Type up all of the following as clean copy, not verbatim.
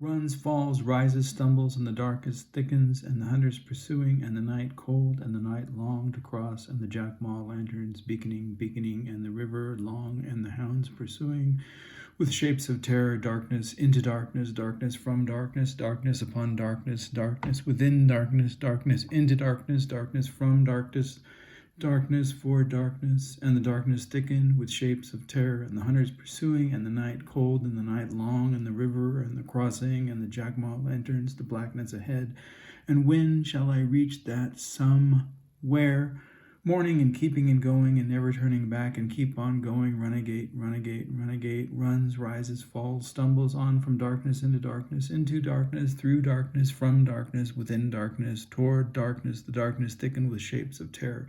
Runs, falls, rises, stumbles, and the darkness thickens, and the hunters pursuing, and the night cold, and the night long to cross, and the jackmaw lanterns beaconing, and the river long, and the hounds pursuing, with shapes of terror, darkness into darkness, darkness from darkness, darkness upon darkness, darkness within darkness, darkness into darkness, darkness from darkness, darkness for darkness, and the darkness thickened with shapes of terror, and the hunters pursuing, and the night cold, and the night long, and the river, and the crossing, and the jackmaw lanterns, the blackness ahead. And when shall I reach that somewhere? Morning and keeping and going, and never turning back, and keep on going, runagate, runagate, runagate, runs, rises, falls, stumbles on from darkness, into darkness, through darkness, from darkness, within darkness, toward darkness, the darkness thickened with shapes of terror,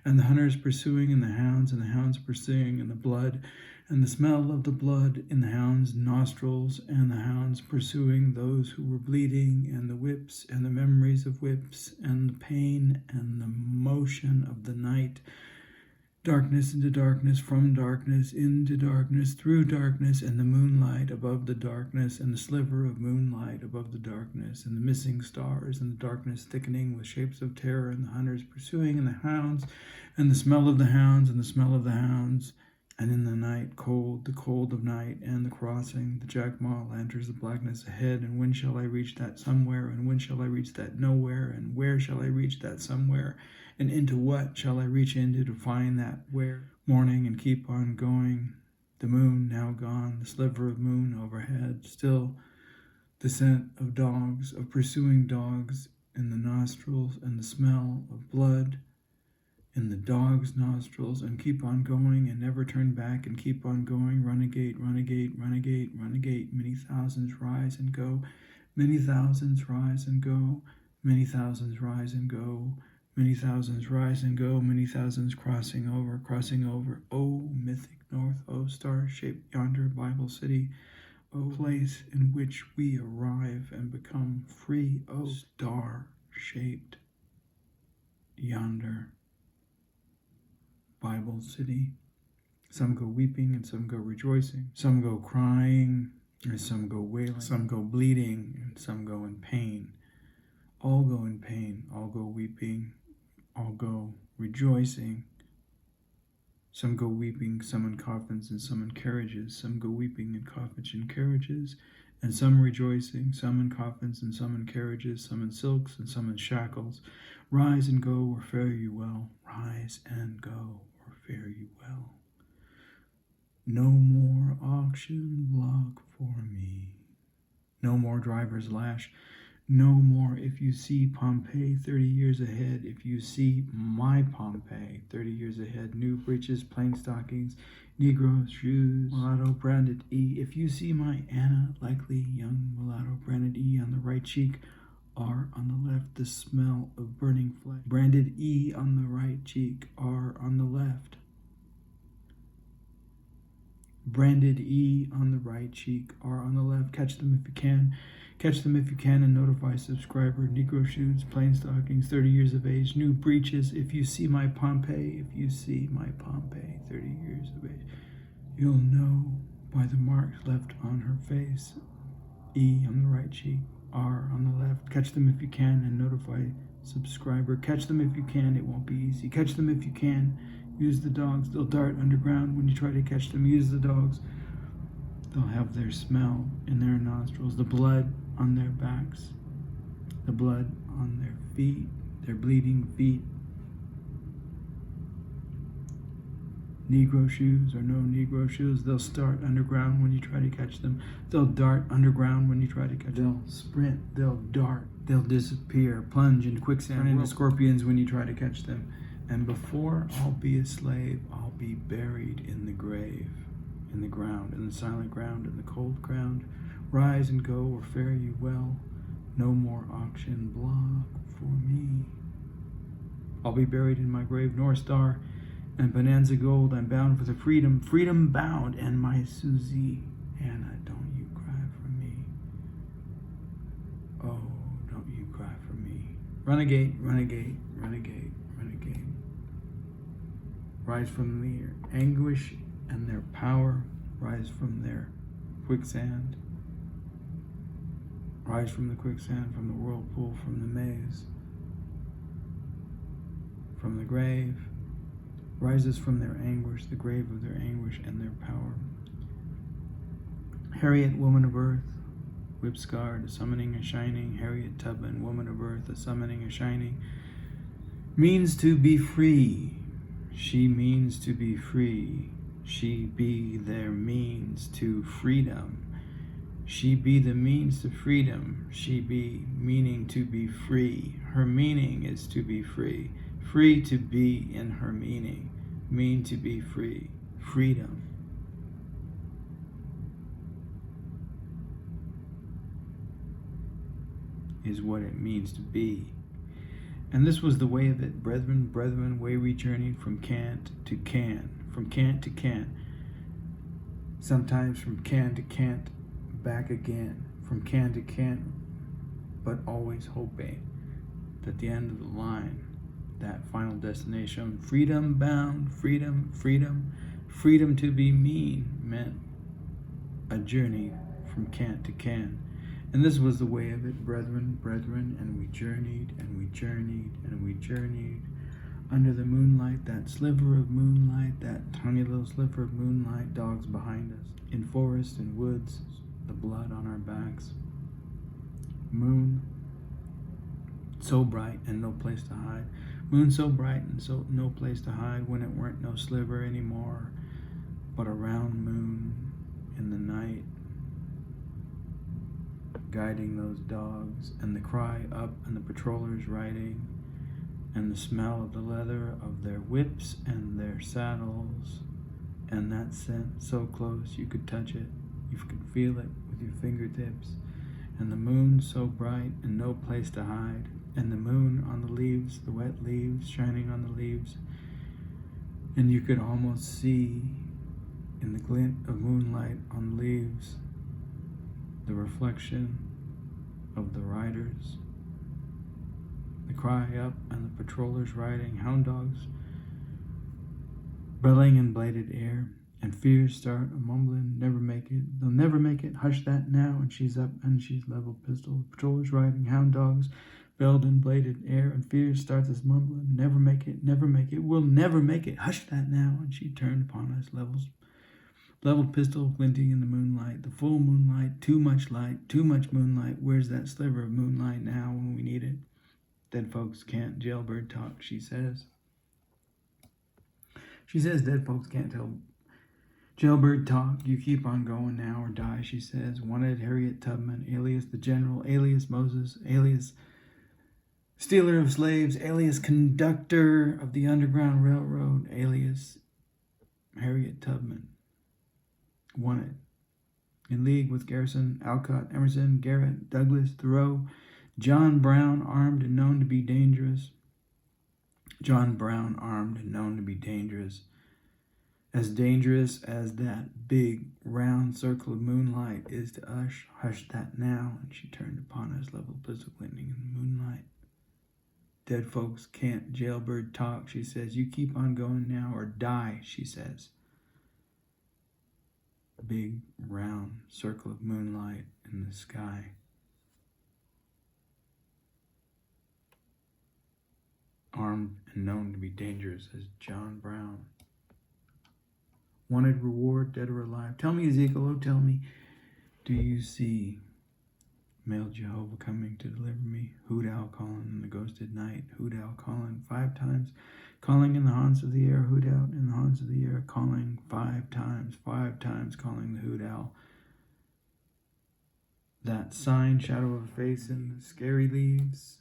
and the hunters pursuing, and the hounds pursuing, and the blood, and the smell of the blood in the hounds' nostrils, and the hounds pursuing those who were bleeding, and the whips, and the memories of whips, and the pain, and the motion of the night. Darkness into darkness, from darkness into darkness, through darkness, and the moonlight above the darkness, and the sliver of moonlight above the darkness, and the missing stars, and the darkness thickening with shapes of terror, and the hunters pursuing, and the hounds, and the smell of the hounds, and the smell of the hounds. And in the night cold, the cold of night, and the crossing, the jackmaw lanterns, the blackness ahead. And when shall I reach that somewhere? And when shall I reach that nowhere? And where shall I reach that somewhere? And into what shall I reach into to find that where? Morning and keep on going. The moon now gone, the sliver of moon overhead. Still the scent of dogs, of pursuing dogs in the nostrils, and the smell of blood in the dog's nostrils, and keep on going and never turn back, and keep on going. Runagate, runagate, runagate, runagate. Many thousands rise and go, many thousands rise and go, many thousands rise and go, many thousands rise and go, many thousands crossing over, oh mythic north, oh star-shaped yonder Bible city, oh place in which we arrive and become free, oh star-shaped yonder Bible city. Some go weeping and some go rejoicing. Some go crying and some go wailing. Some go bleeding and some go in pain. All go in pain, all go weeping, all go rejoicing. Some go weeping, some in coffins and some in carriages. Some go weeping in coffins and carriages, and some rejoicing, some in coffins and some in carriages, some in silks and some in shackles. Rise and go, or fare you well. Rise and go, or fare you well. No more auction block for me. No more driver's lash. No more if you see Pompeii 30 years ahead. If you see my Pompeii 30 years ahead. New breeches, plain stockings, Negro shoes, mulatto branded E. If you see my Anna, likely young mulatto branded E on the right cheek, R on the left, the smell of burning flesh. Branded E on the right cheek, R on the left. Branded E on the right cheek, R on the left. Catch them if you can. Catch them if you can and notify subscriber. Negro shoes, plain stockings, 30 years of age. New breeches. If you see my Pompeii, if you see my Pompeii, 30 years of age, you'll know by the marks left on her face. E on the right cheek, R on the left. Catch them if you can and notify subscriber. Catch them if you can, it won't be easy. Catch them if you can. Use the dogs. They'll dart underground when you try to catch them. Use the dogs. They'll have their smell in their nostrils, the blood on their backs, the blood on their feet, their bleeding feet. Negro shoes or no Negro shoes, they'll start underground when you try to catch them. They'll dart underground when you try to catch them. They'll sprint, they'll dart, they'll disappear, plunge into quicksand, turn into scorpions when you try to catch them. And before I'll be a slave, I'll be buried in the grave, in the ground, in the silent ground, in the cold ground. Rise and go, or fare you well. No more auction block for me. I'll be buried in my grave, North Star and Bonanza Gold. I'm bound for the freedom, freedom bound, and my Susie, Anna, don't you cry for me. Oh, don't you cry for me. Runagate, runagate, runagate, runagate. Rise from their anguish and their power, rise from their quicksand. rise from the quicksand, from the whirlpool, from the maze, from the grave, rises from their anguish, the grave of their anguish and their power. Harriet, woman of earth, whip-scarred, a summoning, a shining. Harriet Tubman, woman of earth, a summoning, a shining, means to be free. She means to be free. She be their means to freedom. She be the means to freedom. She be meaning to be free. Her meaning is to be free. Free to be in her meaning. Mean to be free. Freedom. Is what it means to be. And this was the way of it, brethren, brethren, way we journeyed from cant to can, from cant to cant, sometimes from can to cant, back again, from can to cant, but always hoping that at the end of the line, that final destination, freedom bound, freedom, freedom, freedom to be mean, meant a journey from cant to can. And this was the way of it, brethren, brethren, and we journeyed, and we journeyed, and we journeyed under the moonlight, that sliver of moonlight, that tiny little sliver of moonlight, dogs behind us, in forests and woods, the blood on our backs. Moon, so bright and no place to hide. Moon so bright and so no place to hide when it weren't no sliver anymore, but a round moon in the night, guiding those dogs, and the cry up and the patrollers riding, and the smell of the leather of their whips and their saddles, and that scent so close you could touch it, you could feel it with your fingertips, and the moon so bright and no place to hide, and the moon on the leaves, the wet leaves shining on the leaves, and you could almost see in the glint of moonlight on the leaves the reflection of the riders, the cry up and the patrollers riding, hound dogs belling in bladed air, and fears start a mumbling, never make it, they'll never make it, hush that now, and she's up and she's leveled pistol, patrollers riding, hound dogs belled in bladed air, and fears starts this mumbling, never make it, we'll never make it, hush that now, and she turned upon us, leveled pistol glinting in the moonlight, the full moonlight, too much light, too much moonlight. Where's that sliver of moonlight now when we need it? Dead folks can't jailbird talk, she says. She says dead folks can't tell jailbird talk. You keep on going now or die, she says. Wanted Harriet Tubman, alias the General, alias Moses, alias stealer of slaves, alias conductor of the Underground Railroad, alias Harriet Tubman. Wanted. In league with Garrison, Alcott, Emerson, Garrett, Douglas, Thoreau, John Brown, armed and known to be dangerous. John Brown, armed and known to be dangerous. As dangerous as that big, round circle of moonlight is to us. Hush that now. And she turned upon us, level pistol glinting in the moonlight. Dead folks can't jailbird talk, she says. You keep on going now or die, she says. Big, round circle of moonlight in the sky. Armed and known to be dangerous as John Brown. Wanted reward, dead or alive. Tell me, Ezekiel, oh tell me, do you see male Jehovah coming to deliver me? Hoot owl calling in the ghosted night. Hoot owl calling 5 times. Calling in the haunts of the air, hoot out in the haunts of the air, calling 5 times calling the hoot owl. That sign, shadow of a face in the scary leaves,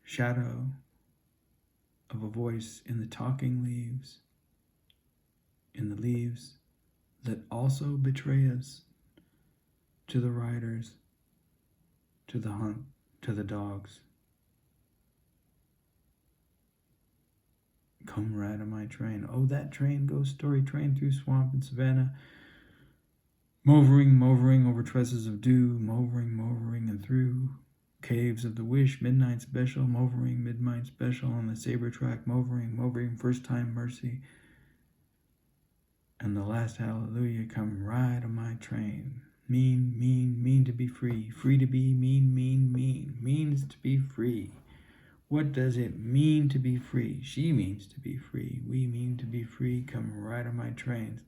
shadow of a voice in the talking leaves, in the leaves that also betray us to the riders, to the hunt, to the dogs. Come ride on my train. Oh, that train, ghost story train through swamp and savannah. Movering over tresses of dew. Movering and through caves of the wish. Midnight special. Movering, midnight special on the saber track. Movering, first time mercy. And the last hallelujah. Come ride on my train. Mean, mean, mean to be free. Free to be, mean, mean, mean. Means to be free. What does it mean to be free? She means to be free. We mean to be free. Come right on my train.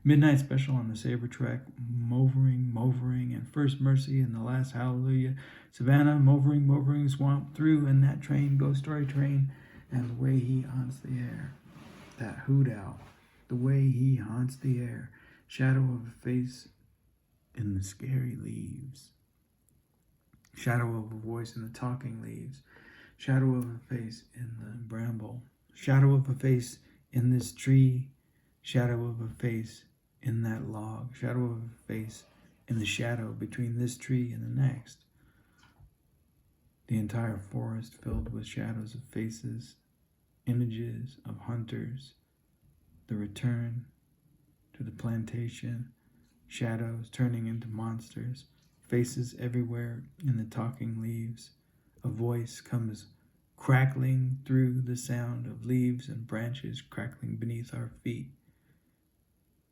Midnight special on the Saber track. Movering, and First Mercy and the Last Hallelujah. Savannah, movering, swamp through, and that train, ghost story train, and the way he haunts the air. That hoot owl, the way he haunts the air. Shadow of a face in the scary leaves. Shadow of a voice in the talking leaves. Shadow of a face in the bramble. Shadow of a face in this tree. Shadow of a face in that log. Shadow of a face in the shadow between this tree and the next. The entire forest filled with shadows of faces, images of hunters, the return to the plantation, shadows turning into monsters, faces everywhere in the talking leaves. A voice comes crackling through the sound of leaves and branches crackling beneath our feet.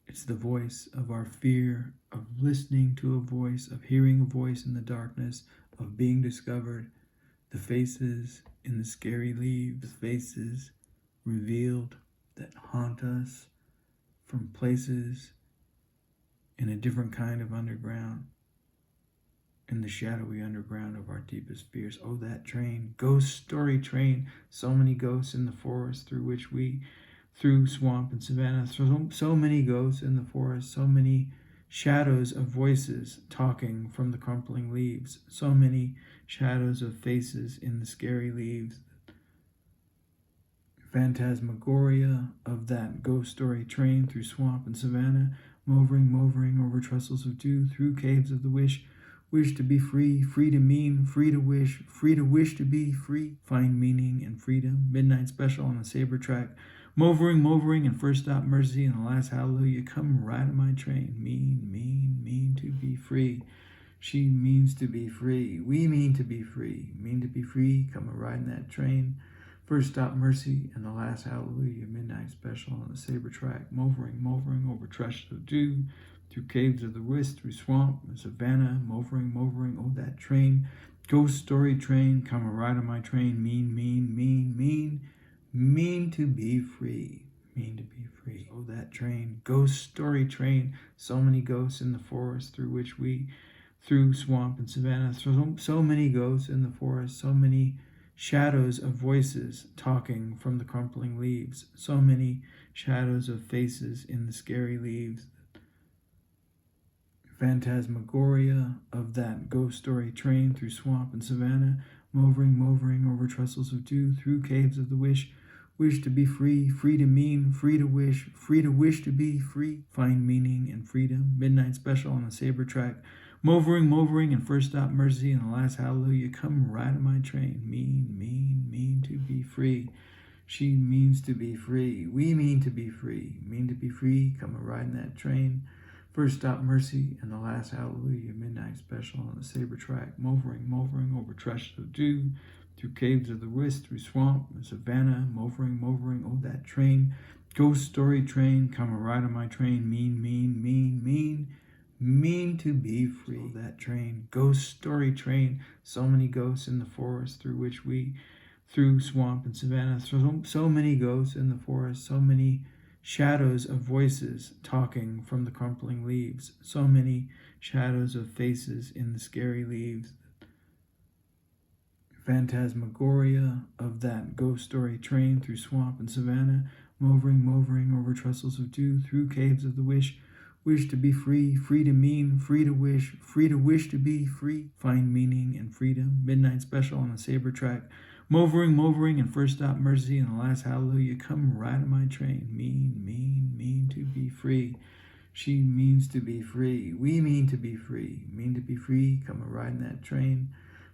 It's the voice of our fear, of listening to a voice, of hearing a voice in the darkness, of being discovered. The faces in the scary leaves, the faces revealed that haunt us from places in a different kind of underground, in the shadowy underground of our deepest fears. Oh, that train, ghost story train, so many ghosts in the forest through swamp and savannah, so many ghosts in the forest, so many shadows of voices talking from the crumpling leaves, so many shadows of faces in the scary leaves. Phantasmagoria of that ghost story train through swamp and savannah, movering over trestles of dew, through caves of the wish to be free, free to mean, free to wish to be free, find meaning and freedom. Midnight special on the Saber track. Movering, and First Stop Mercy and the Last Hallelujah. Come right on my train. Mean to be free. She means to be free. We mean to be free. Mean to be free. Come a ride in that train. First Stop Mercy and the Last Hallelujah. Midnight special on the Saber track. Movering over trestles of dew, through caves of the west, through swamp and savannah. Movering. Oh, that train. Ghost story train. Come a ride on my train. Mean to be free. Mean to be free. Oh, that train. Ghost story train. So many ghosts in the forest through swamp and savannah. So many ghosts in the forest. So many shadows of voices talking from the crumpling leaves. So many shadows of faces in the scary leaves. Phantasmagoria of that ghost story train through swamp and savannah, movering over trestles of dew, through caves of the wish to be free, free to mean, free to wish to be free, find meaning and freedom. Midnight special on the Saber track. Movering, and First Stop Mercy and the Last Hallelujah. Come right on my train. Mean to be free. She means to be free. We mean to be free. Mean to be free. Come a ride in that train. First Stop Mercy and the Last Hallelujah. Midnight special on the Saber track. Movering over trestles of dew, through caves of the west, through swamp and savannah. Movering. Oh, that train. Ghost story train. Come a ride on my train. Mean to be free. Oh, that train. Ghost story train. So many ghosts in the forest through swamp and savannah. So many ghosts in the forest. So many shadows of voices talking from the crumpling leaves. So many shadows of faces in the scary leaves. Phantasmagoria of that ghost story train through swamp and savannah, moving over trestles of dew, through caves of the wish to be free, free to mean, free to wish to be free, find meaning and freedom. Midnight special on the Saber track. Movering, and First Stop Mercy and the Last Hallelujah. Come right on my train. Mean to be free. She means to be free. We mean to be free. Mean to be free. Come a ride in that train.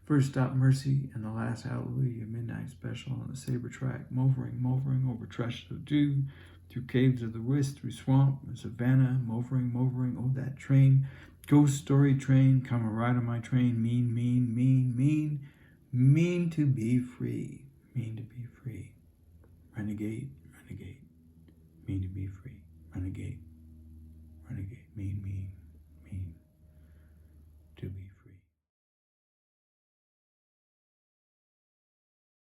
First Stop Mercy and the Last Hallelujah. Midnight special on the Saber track. Movering over trestles of dew, through caves of the west, through swamp and savannah. Movering. Oh, that train. Ghost story train. Come a ride on my train. Mean to be free. Mean to be free. Runagate. Mean to be free. Runagate. Mean.